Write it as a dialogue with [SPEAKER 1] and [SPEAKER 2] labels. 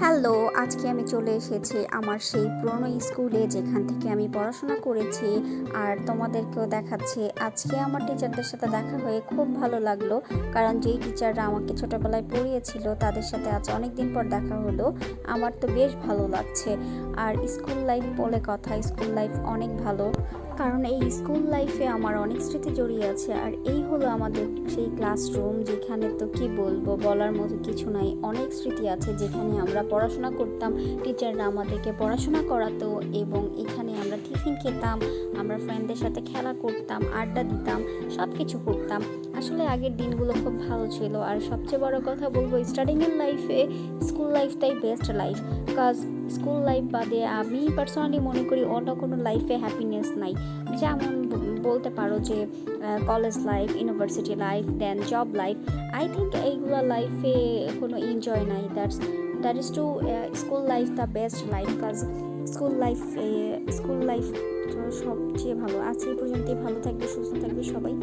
[SPEAKER 1] Hello, আজকে আমি চলে এসেছি আমার সেই পুরনো স্কুলে যেখান থেকে আমি পড়াশোনা করেছি। আর তোমাদেরকেও দেখাচ্ছি। আজকে আমার টিচারদের সাথে দেখা হয়ে খুব ভালো লাগলো, কারণ যেই টিচাররা আমাকে ছোটোবেলায় পড়িয়েছিল তাদের সাথে আজ অনেক দিন পর দেখা হলো। আমার তো বেশ ভালো লাগছে। আর স্কুল লাইফ বলে কথা, স্কুল লাইফ অনেক ভালো, কারণ এই স্কুল লাইফে আমার অনেক স্মৃতি জড়িয়ে আছে। আর এই হলো আমাদের সেই ক্লাসরুম, যেখানে তো কি বলবো, বলার মতো কিছু নাই। অনেক স্মৃতি আছে যেখানে আমরা পড়াশোনা করতাম, টিচাররা আমাদেরকে পড়াশোনা করাতো এবং এখানে আমরা টিফিন খেতাম, আমরা ফ্রেন্ডদের সাথে খেলা করতাম, আড্ডা দিতাম, সব কিছু করতাম। আসলে আগের দিনগুলো খুব ভালো ছিল। আর সবচেয়ে বড় কথা বলবো, স্টাডিংয়ের লাইফে স্কুল লাইফটাই বেস্ট লাইফ। কাজ স্কুল লাইফ বাদে আমি পার্সোনালি মনে করি অন্য কোনো লাইফে হ্যাপিনেস নাই। যেমন বলতে পারো যে college life, university life, then job life. I think এইগুলো লাইফে কোনো এনজয় নাই। That is to school life the best life. কাজ স্কুল লাইফ তো সবচেয়ে ভালো আছে। এই পর্যন্তই। ভালো থাকবে, সুস্থ থাকবে সবাই।